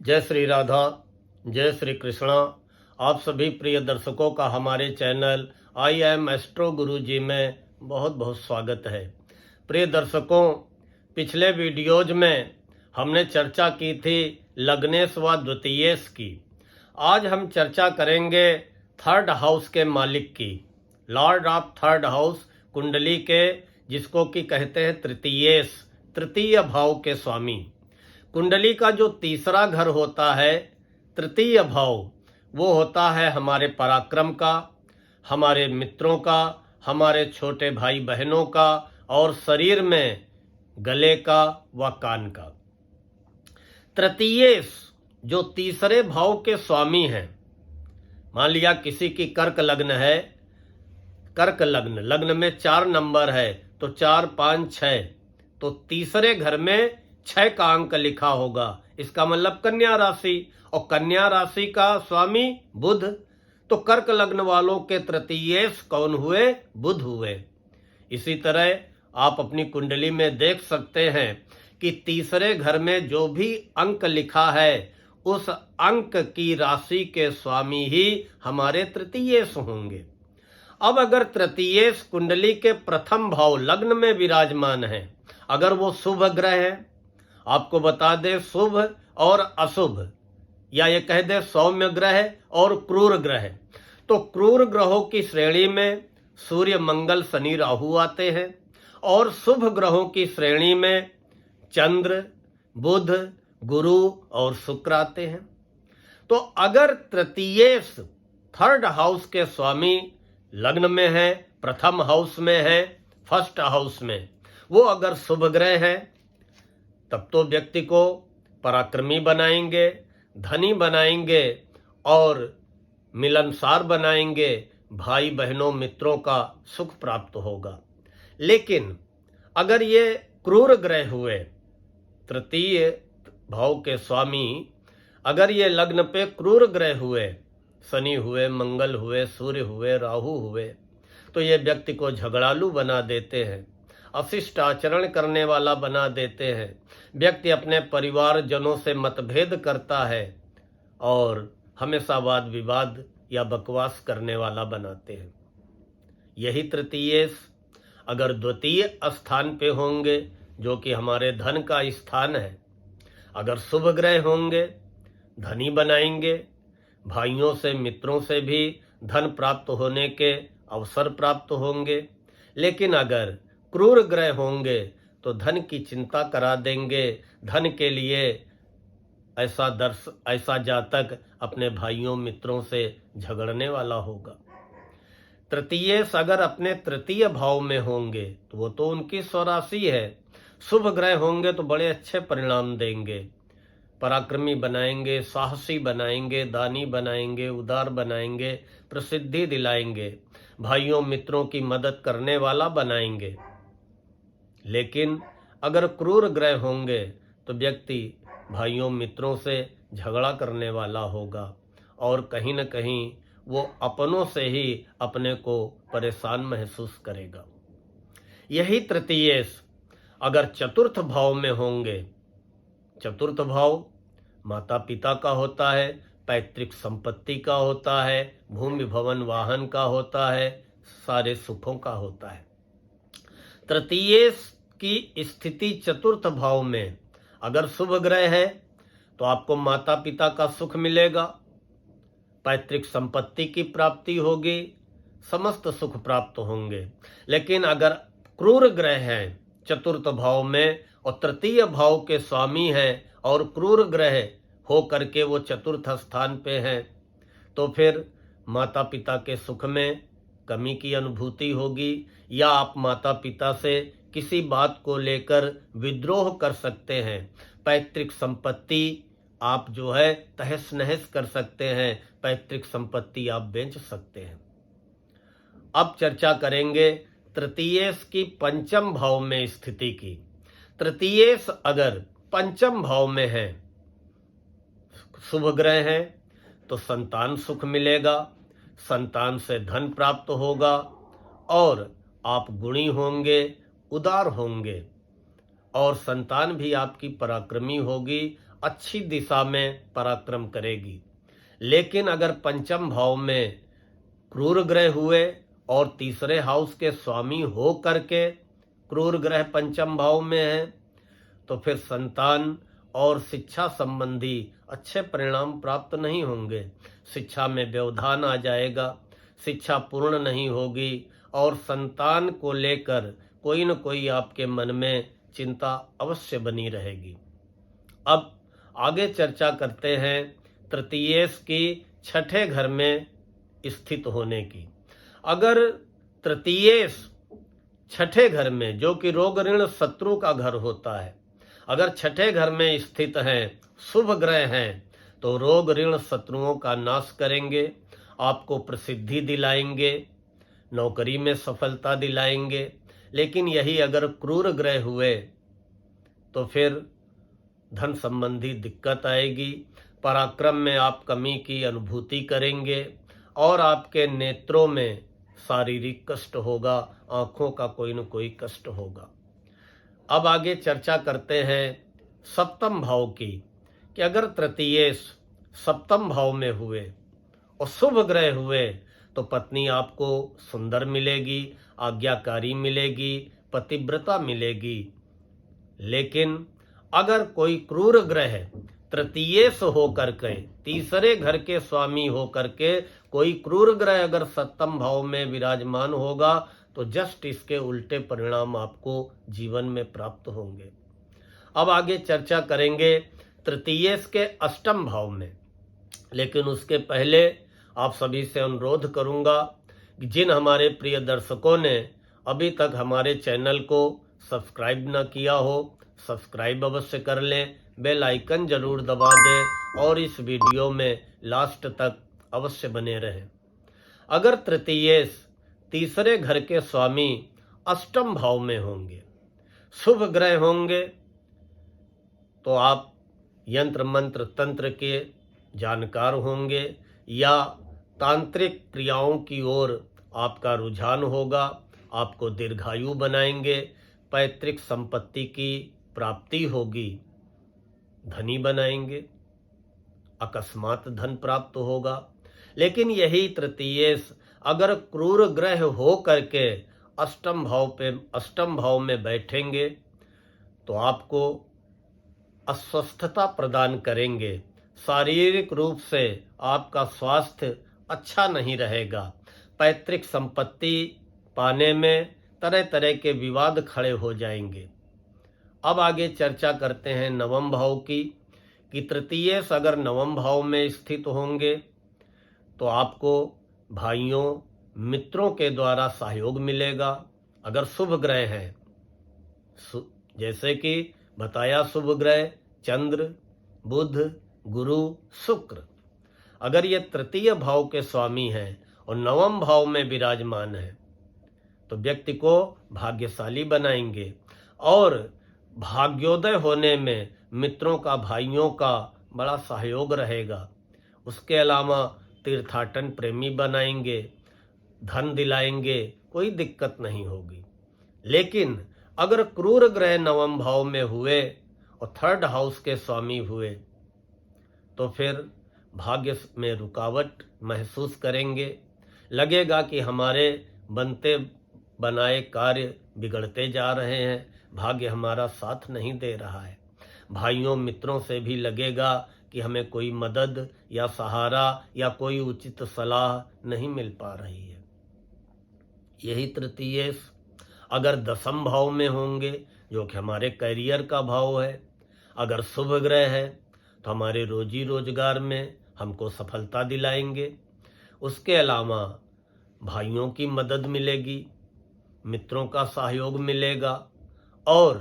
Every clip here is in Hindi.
जय श्री राधा, जय श्री कृष्णा। आप सभी प्रिय दर्शकों का हमारे चैनल आई एम एस्ट्रो गुरु जी में बहुत बहुत स्वागत है। प्रिय दर्शकों, पिछले वीडियोज में हमने चर्चा की थी लग्नेश व द्वितीयेश की। आज हम चर्चा करेंगे थर्ड हाउस के मालिक की, लॉर्ड ऑफ थर्ड हाउस कुंडली के, जिसको कि कहते हैं तृतीयेश, तृतीय भाव के स्वामी। कुंडली का जो तीसरा घर होता है, तृतीय भाव, वो होता है हमारे पराक्रम का, हमारे मित्रों का, हमारे छोटे भाई बहनों का और शरीर में गले का व कान का। तृतीयेश जो तीसरे भाव के स्वामी हैं, मान लिया किसी की कर्क लग्न है, कर्क लग्न, लग्न में 4 नंबर है तो 4, 5, 6, तो तीसरे घर में 6 का अंक लिखा होगा, इसका मतलब कन्या राशि, और कन्या राशि का स्वामी बुध। तो कर्क लग्न वालों के तृतीयेश कौन हुए? बुध हुए। इसी तरह आप अपनी कुंडली में देख सकते हैं कि तीसरे घर में जो भी अंक लिखा है, उस अंक की राशि के स्वामी ही हमारे तृतीयेश होंगे। अब अगर तृतीयेश कुंडली के प्रथम भाव लग्न में विराजमान है, अगर वो शुभ ग्रह है, आपको बता दे शुभ और अशुभ, या ये कह दे सौम्य ग्रह और क्रूर ग्रह, तो क्रूर ग्रहों की श्रेणी में सूर्य, मंगल, शनि, राहु आते हैं, और शुभ ग्रहों की श्रेणी में चंद्र, बुध, गुरु और शुक्र आते हैं। तो अगर तृतीयेश थर्ड हाउस के स्वामी लग्न में है, प्रथम हाउस में है, फर्स्ट हाउस में, वो अगर शुभ ग्रह है, तब तो व्यक्ति को पराक्रमी बनाएंगे, धनी बनाएंगे और मिलनसार बनाएंगे, भाई बहनों मित्रों का सुख प्राप्त होगा। लेकिन अगर ये क्रूर ग्रह हुए, तृतीय भाव के स्वामी अगर ये लग्न पे क्रूर ग्रह हुए, शनि हुए, मंगल हुए, सूर्य हुए, राहु हुए, तो ये व्यक्ति को झगड़ालू बना देते हैं, अशिष्ट आचरण करने वाला बना देते हैं। व्यक्ति अपने परिवारजनों से मतभेद करता है और हमेशा वाद विवाद या बकवास करने वाला बनाते हैं। यही तृतीयेश अगर द्वितीय स्थान पे होंगे, जो कि हमारे धन का स्थान है, अगर शुभ ग्रह होंगे, धनी बनाएंगे, भाइयों से मित्रों से भी धन प्राप्त होने के अवसर प्राप्त होंगे। लेकिन अगर क्रूर ग्रह होंगे तो धन की चिंता करा देंगे, धन के लिए ऐसा जातक अपने भाइयों मित्रों से झगड़ने वाला होगा। तृतीयेश अगर अपने तृतीय भाव में होंगे तो वो तो उनकी स्वराशि है, शुभ ग्रह होंगे तो बड़े अच्छे परिणाम देंगे, पराक्रमी बनाएंगे, साहसी बनाएंगे, दानी बनाएंगे, उदार बनाएंगे, प्रसिद्धि दिलाएंगे, भाइयों मित्रों की मदद करने वाला बनाएंगे। लेकिन अगर क्रूर ग्रह होंगे तो व्यक्ति भाइयों मित्रों से झगड़ा करने वाला होगा और कहीं न कहीं वो अपनों से ही अपने को परेशान महसूस करेगा। यही तृतीयेश अगर चतुर्थ भाव में होंगे, चतुर्थ भाव माता पिता का होता है, पैतृक संपत्ति का होता है, भूमि भवन वाहन का होता है, सारे सुखों का होता है। तृतीयेश की स्थिति चतुर्थ भाव में अगर शुभ ग्रह है तो आपको माता पिता का सुख मिलेगा, पैतृक संपत्ति की प्राप्ति होगी, समस्त सुख प्राप्त होंगे। लेकिन अगर क्रूर ग्रह हैं चतुर्थ भाव में और तृतीय भाव के स्वामी हैं और क्रूर ग्रह हो करके वो चतुर्थ स्थान पे हैं, तो फिर माता पिता के सुख में कमी की अनुभूति होगी, या आप माता पिता से किसी बात को लेकर विद्रोह कर सकते हैं, पैतृक संपत्ति आप जो है तहस नहस कर सकते हैं, पैतृक संपत्ति आप बेच सकते हैं। अब चर्चा करेंगे तृतीयेश की पंचम भाव में स्थिति की। तृतीयेश अगर पंचम भाव में है, शुभ ग्रह है, तो संतान सुख मिलेगा, संतान से धन प्राप्त होगा और आप गुणी होंगे, उदार होंगे, और संतान भी आपकी पराक्रमी होगी अच्छी दिशा में पराक्रम करेगी। लेकिन अगर पंचम भाव में क्रूर ग्रह हुए और तीसरे हाउस के स्वामी हो करके क्रूर ग्रह पंचम भाव में है, तो फिर संतान और शिक्षा संबंधी अच्छे परिणाम प्राप्त नहीं होंगे। शिक्षा में व्यवधान आ जाएगा, शिक्षा पूर्ण नहीं होगी और संतान को लेकर कोई न कोई आपके मन में चिंता अवश्य बनी रहेगी। अब आगे चर्चा करते हैं तृतीयेश की छठे घर में स्थित होने की। अगर तृतीयेश छठे घर में, जो कि रोग ऋण शत्रु का घर होता है, अगर छठे घर में स्थित हैं, शुभ ग्रह हैं, तो रोग ऋण शत्रुओं का नाश करेंगे, आपको प्रसिद्धि दिलाएंगे, नौकरी में सफलता दिलाएंगे। लेकिन यही अगर क्रूर ग्रह हुए तो फिर धन संबंधी दिक्कत आएगी, पराक्रम में आप कमी की अनुभूति करेंगे और आपके नेत्रों में शारीरिक कष्ट होगा, आंखों का कोई न कोई कष्ट होगा। अब आगे चर्चा करते हैं सप्तम भाव की, कि अगर तृतीयेश सप्तम भाव में हुए और शुभ ग्रह हुए तो पत्नी आपको सुंदर मिलेगी, आज्ञाकारी मिलेगी, पतिव्रता मिलेगी। लेकिन अगर कोई क्रूर ग्रह तृतीयेश होकर के, तीसरे घर के स्वामी होकर के कोई क्रूर ग्रह अगर सप्तम भाव में विराजमान होगा तो जस्ट इसके उल्टे परिणाम आपको जीवन में प्राप्त होंगे। अब आगे चर्चा करेंगे तृतीयेश के अष्टम भाव में। लेकिन उसके पहले आप सभी से अनुरोध करूंगा कि जिन हमारे प्रिय दर्शकों ने अभी तक हमारे चैनल को सब्सक्राइब न किया हो, सब्सक्राइब अवश्य कर लें, बेल आइकन जरूर दबा दें और इस वीडियो में लास्ट तक अवश्य बने रहें। अगर तृतीयेश तीसरे घर के स्वामी अष्टम भाव में होंगे, शुभ ग्रह होंगे, तो आप यंत्र मंत्र तंत्र के जानकार होंगे या तांत्रिक क्रियाओं की ओर आपका रुझान होगा, आपको दीर्घायु बनाएंगे, पैतृक संपत्ति की प्राप्ति होगी, धनी बनाएंगे, अकस्मात धन प्राप्त होगा। लेकिन यही तृतीयेश अगर क्रूर ग्रह हो करके अष्टम भाव में बैठेंगे तो आपको अस्वस्थता प्रदान करेंगे, शारीरिक रूप से आपका स्वास्थ्य अच्छा नहीं रहेगा, पैतृक संपत्ति पाने में तरह तरह के विवाद खड़े हो जाएंगे। अब आगे चर्चा करते हैं नवम भाव की, कि तृतीयेश अगर नवम भाव में स्थित होंगे तो आपको भाइयों मित्रों के द्वारा सहयोग मिलेगा। अगर शुभ ग्रह हैं, जैसे कि बताया शुभ ग्रह चंद्र, बुध, गुरु, शुक्र, अगर ये तृतीय भाव के स्वामी हैं और नवम भाव में विराजमान हैं तो व्यक्ति को भाग्यशाली बनाएंगे और भाग्योदय होने में मित्रों का, भाइयों का बड़ा सहयोग रहेगा। उसके अलावा तीर्थाटन प्रेमी बनाएंगे, धन दिलाएंगे, कोई दिक्कत नहीं होगी। लेकिन अगर क्रूर ग्रह नवम भाव में हुए और थर्ड हाउस के स्वामी हुए तो फिर भाग्य में रुकावट महसूस करेंगे, लगेगा कि हमारे बनते बनाए कार्य बिगड़ते जा रहे हैं, भाग्य हमारा साथ नहीं दे रहा है। भाइयों मित्रों से भी लगेगा कि हमें कोई मदद या सहारा या कोई उचित सलाह नहीं मिल पा रही है। यही तृतीयेश अगर दसम भाव में होंगे, जो कि हमारे करियर का भाव है, अगर शुभ ग्रह है तो हमारे रोजी रोजगार में हमको सफलता दिलाएंगे। उसके अलावा भाइयों की मदद मिलेगी, मित्रों का सहयोग मिलेगा और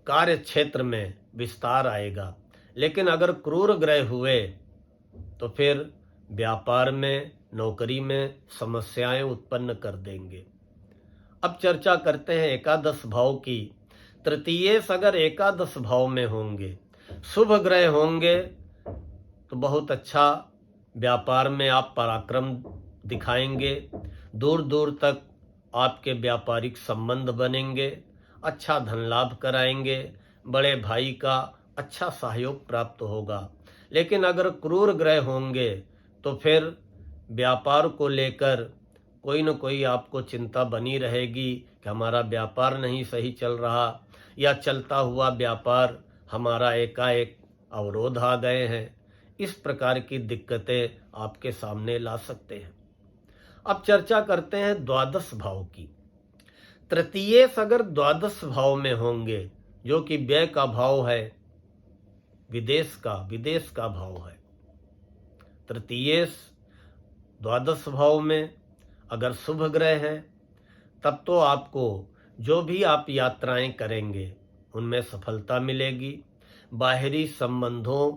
कार्य क्षेत्र में विस्तार आएगा। लेकिन अगर क्रूर ग्रह हुए तो फिर व्यापार में, नौकरी में समस्याएं उत्पन्न कर देंगे। अब चर्चा करते हैं एकादश भाव की। तृतीयेश अगर एकादश भाव में होंगे, शुभ ग्रह होंगे, तो बहुत अच्छा व्यापार में आप पराक्रम दिखाएंगे, दूर दूर तक आपके व्यापारिक संबंध बनेंगे, अच्छा धन लाभ कराएंगे, बड़े भाई का अच्छा सहयोग प्राप्त होगा। लेकिन अगर क्रूर ग्रह होंगे तो फिर व्यापार को लेकर कोई न कोई आपको चिंता बनी रहेगी कि हमारा व्यापार नहीं सही चल रहा, या चलता हुआ व्यापार हमारा एकाएक अवरोध आ गए हैं। इस प्रकार की दिक्कतें आपके सामने ला सकते हैं। अब चर्चा करते हैं द्वादश भाव की। तृतीयेश अगर द्वादश भाव में होंगे, जो कि व्यय का भाव है, विदेश का भाव है। तृतीयेश द्वादश भाव में अगर शुभ ग्रह है, तब तो आपको जो भी आप यात्राएं करेंगे उनमें सफलता मिलेगी। बाहरी संबंधों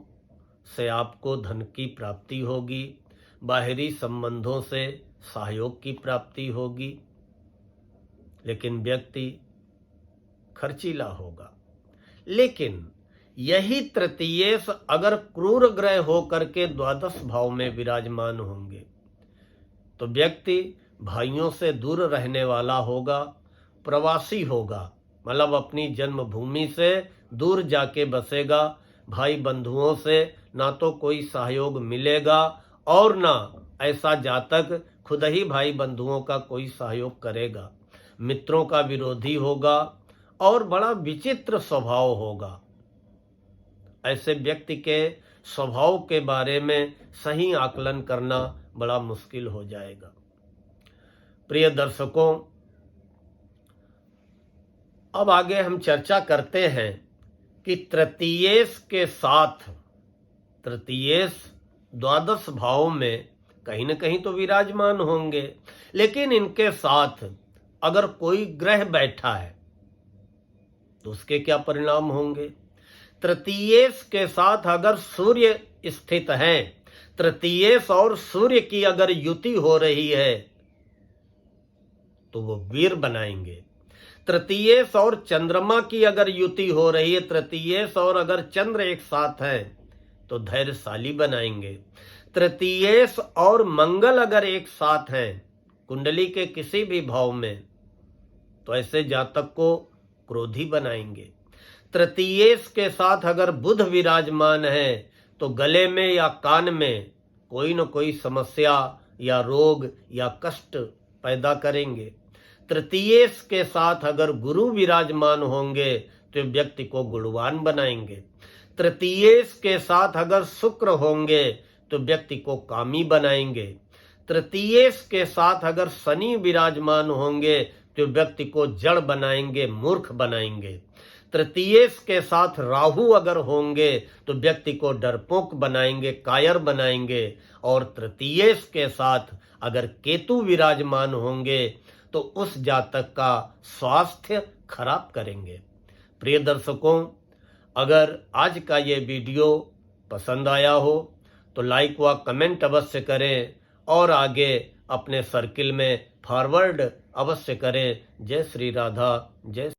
से आपको धन की प्राप्ति होगी, बाहरी संबंधों से सहयोग की प्राप्ति होगी। लेकिन व्यक्ति खर्चीला होगा। लेकिन यही तृतीयेश अगर क्रूर ग्रह होकर के द्वादश भाव में विराजमान होंगे तो व्यक्ति भाइयों से दूर रहने वाला होगा, प्रवासी होगा, मतलब अपनी जन्मभूमि से दूर जाके बसेगा। भाई बंधुओं से ना तो कोई सहयोग मिलेगा और ना ऐसा जातक खुद ही भाई बंधुओं का कोई सहयोग करेगा। मित्रों का विरोधी होगा और बड़ा विचित्र स्वभाव होगा। ऐसे व्यक्ति के स्वभाव के बारे में सही आकलन करना बड़ा मुश्किल हो जाएगा। प्रिय दर्शकों, अब आगे हम चर्चा करते हैं कि तृतीयेश के साथ, तृतीयेश द्वादश भाव में कहीं न कहीं तो विराजमान होंगे, लेकिन इनके साथ अगर कोई ग्रह बैठा है तो उसके क्या परिणाम होंगे। तृतीयेश के साथ अगर सूर्य स्थित है, तृतीयेश और सूर्य की अगर युति हो रही है तो वो वीर बनाएंगे। तृतीयेश और चंद्रमा की अगर युति हो रही है, तृतीयेश और अगर चंद्र एक साथ है तो धैर्यशाली बनाएंगे। तृतीयेश और मंगल अगर एक साथ हैं कुंडली के किसी भी भाव में तो ऐसे जातक को क्रोधी बनाएंगे। तृतीयेश के साथ अगर बुध विराजमान है तो गले में या कान में कोई न कोई समस्या या रोग या कष्ट पैदा करेंगे। तृतीयेश के साथ अगर गुरु विराजमान होंगे तो व्यक्ति को गुणवान बनाएंगे। तृतीयेश के साथ अगर शुक्र होंगे तो व्यक्ति को कामी बनाएंगे। तृतीयेश के साथ अगर शनि विराजमान होंगे तो व्यक्ति को जड़ बनाएंगे, मूर्ख बनाएंगे। तृतीयेश के साथ राहु अगर होंगे तो व्यक्ति को डरपोक बनाएंगे, कायर बनाएंगे। और तृतीयेश के साथ अगर केतु विराजमान होंगे तो उस जातक का स्वास्थ्य खराब करेंगे। प्रिय दर्शकों, अगर आज का ये वीडियो पसंद आया हो तो लाइक व कमेंट अवश्य करें और आगे अपने सर्किल में फॉरवर्ड अवश्य करें। जय श्री राधा, जय